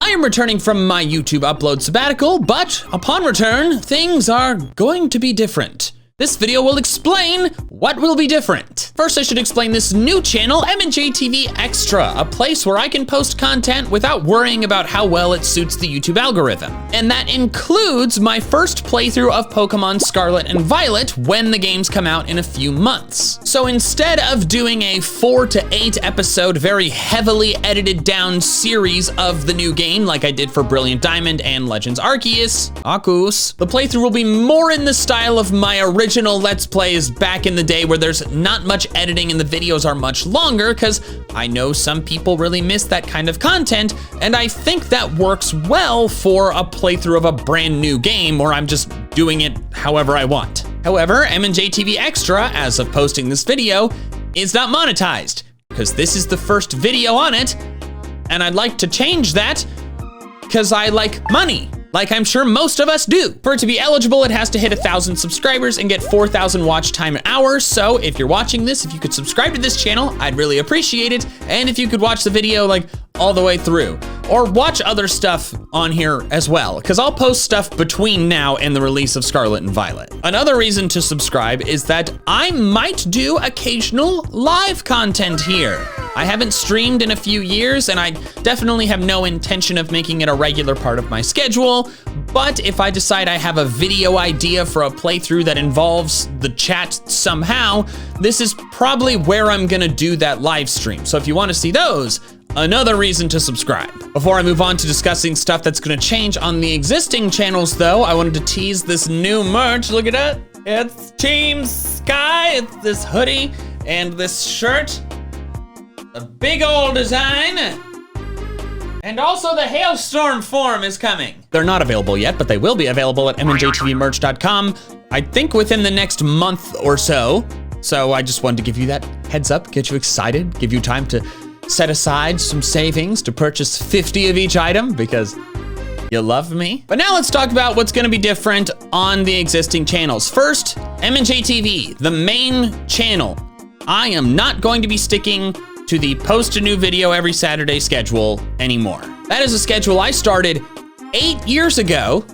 I am returning from my YouTube upload sabbatical, but upon return, things are going to be different. This video will explain what will be different. First, I should explain this new channel, MandJTV Extra, a place where I can post content without worrying about how well it suits the YouTube algorithm. And that includes my first playthrough of Pokemon Scarlet and Violet when the games come out in a few months. So instead of doing a 4 to 8 episode, very heavily edited down series of the new game like I did for Brilliant Diamond and Legends Arceus, the playthrough will be more in the style of my original Let's Plays back in the day where there's not much editing and the videos are much longer, because I know some people really miss that kind of content, and I think that works well for a playthrough of a brand new game where I'm just doing it however I want. However, MandJTV Extra, as of posting this video, is not monetized, because this is the first video on it, and I'd like to change that, because I like money. Like I'm sure most of us do. For it to be eligible, it has to hit 1,000 subscribers and get 4,000 watch time hours. So if you're watching this, if you could subscribe to this channel, I'd really appreciate it. And if you could watch the video like all the way through, or watch other stuff on here as well, because I'll post stuff between now and the release of Scarlet and Violet. Another reason to subscribe is that I might do occasional live content here. I haven't streamed in a few years, and I definitely have no intention of making it a regular part of my schedule, but if I decide I have a video idea for a playthrough that involves the chat somehow, this is probably where I'm gonna do that live stream. So if you wanna see those, another reason to subscribe. Before I move on to discussing stuff that's gonna change on the existing channels though, I wanted to tease this new merch. Look at it. It's Team Sky. It's this hoodie and this shirt. A big old design. And also the Hailstorm form is coming. They're not available yet, but they will be available at MandJTVmerch.com, I think within the next month or so. So I just wanted to give you that heads up, get you excited, give you time to set aside some savings to purchase 50 of each item because you love me. But now let's talk about what's gonna be different on the existing channels. First, MandJTV, the main channel. I am not going to be sticking to the post a new video every Saturday schedule anymore. That is a schedule I started 8 years ago,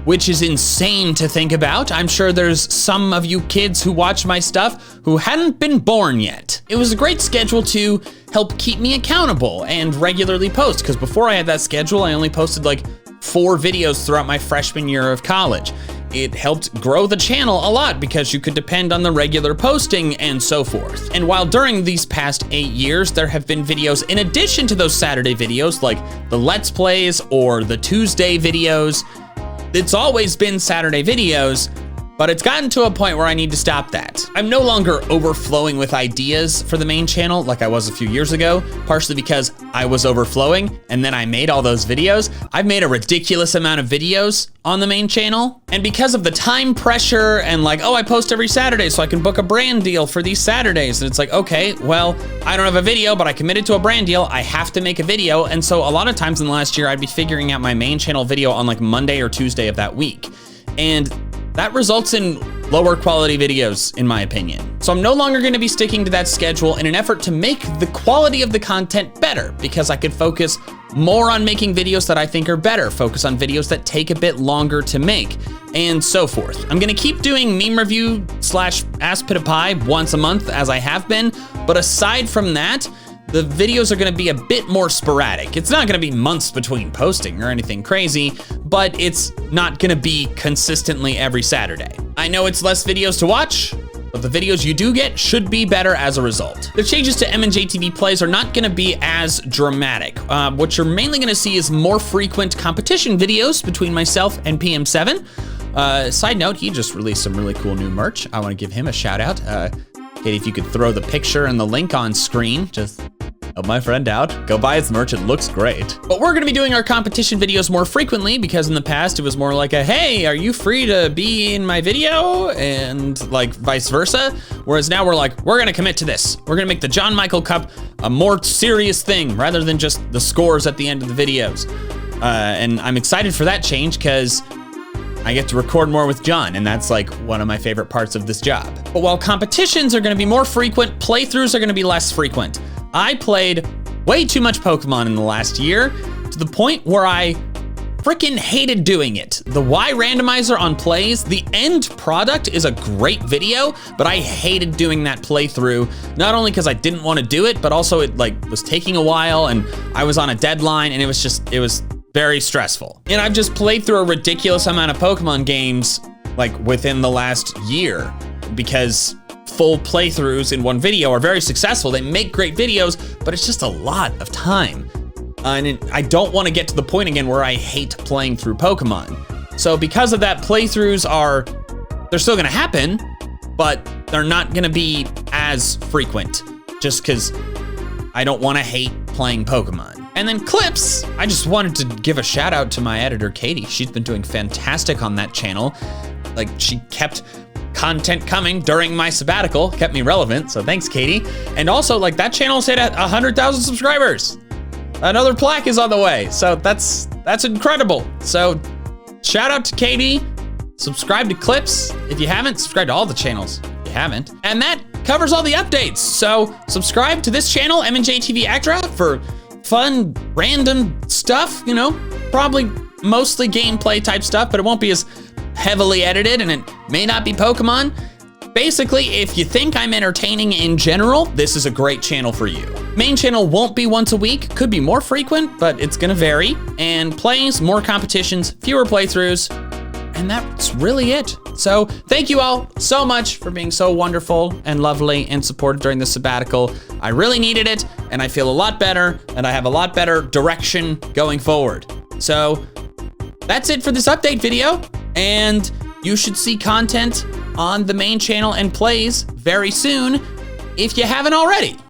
which is insane to think about. I'm sure there's some of you kids who watch my stuff who hadn't been born yet. It was a great schedule to help keep me accountable and regularly post, because before I had that schedule, I only posted like 4 videos throughout my freshman year of college. It helped grow the channel a lot because you could depend on the regular posting and so forth. And while during these past 8 years, there have been videos in addition to those Saturday videos, like the Let's Plays or the Tuesday videos, it's always been Saturday videos, but it's gotten to a point where I need to stop that. I'm no longer overflowing with ideas for the main channel like I was a few years ago, partially because I was overflowing and then I made all those videos. I've made a ridiculous amount of videos on the main channel, and because of the time pressure and like, oh, I post every Saturday so I can book a brand deal for these Saturdays, and it's like, okay, well, I don't have a video, but I committed to a brand deal, I have to make a video, and so a lot of times in the last year, I'd be figuring out my main channel video on like Monday or Tuesday of that week, and that results in lower quality videos, in my opinion. So I'm no longer gonna be sticking to that schedule in an effort to make the quality of the content better, because I could focus more on making videos that I think are better, focus on videos that take a bit longer to make, and so forth. I'm gonna keep doing meme review / Ask Pita Pie once a month as I have been, but aside from that, the videos are gonna be a bit more sporadic. It's not gonna be months between posting or anything crazy, but it's not gonna be consistently every Saturday. I know it's less videos to watch, but the videos you do get should be better as a result. The changes to MandJTV Plays are not gonna be as dramatic. What you're mainly gonna see is more frequent competition videos between myself and PM7. Side note, he just released some really cool new merch. I wanna give him a shout out. Katie, if you could throw the picture and the link on screen, just help my friend out. Go buy his merch, it looks great. But we're gonna be doing our competition videos more frequently, because in the past it was more like a, hey, are you free to be in my video? And like vice versa. Whereas now we're like, we're gonna commit to this. We're gonna make the John Michael Cup a more serious thing rather than just the scores at the end of the videos. And I'm excited for that change because I get to record more with John, and that's like one of my favorite parts of this job. But while competitions are gonna be more frequent, playthroughs are gonna be less frequent. I played way too much Pokemon in the last year to the point where I freaking hated doing it. The Y randomizer on plays, the end product is a great video, but I hated doing that playthrough, not only because I didn't want to do it, but also it like was taking a while and I was on a deadline and it was very stressful. And I've just played through a ridiculous amount of Pokemon games like within the last year because full playthroughs in one video are very successful. They make great videos, but it's just a lot of time. And I don't want to get to the point again where I hate playing through Pokemon. So because of that, playthroughs they're still gonna happen, but they're not gonna be as frequent just because I don't want to hate playing Pokemon. And then clips, I just wanted to give a shout out to my editor, Katie. She's been doing fantastic on that channel. Like she kept content coming during my sabbatical, kept me relevant, so thanks, Katie. And also like that channel's hit at 100,000 subscribers. Another plaque is on the way, so that's incredible. So shout out to Katie. Subscribe to Clips if you haven't. Subscribe to all the channels if you haven't. And that covers all the updates. So subscribe to this channel, MandJTV Extra, for fun, random stuff, you know, probably mostly gameplay type stuff, but it won't be as heavily edited and it may not be Pokemon. Basically, if you think I'm entertaining in general, this is a great channel for you. Main channel won't be once a week, could be more frequent, but it's gonna vary. And plays, more competitions, fewer playthroughs, and that's really it. So thank you all so much for being so wonderful and lovely and supportive during the sabbatical. I really needed it, and I feel a lot better, and I have a lot better direction going forward. So that's it for this update video, and you should see content on the main channel and plays very soon if you haven't already.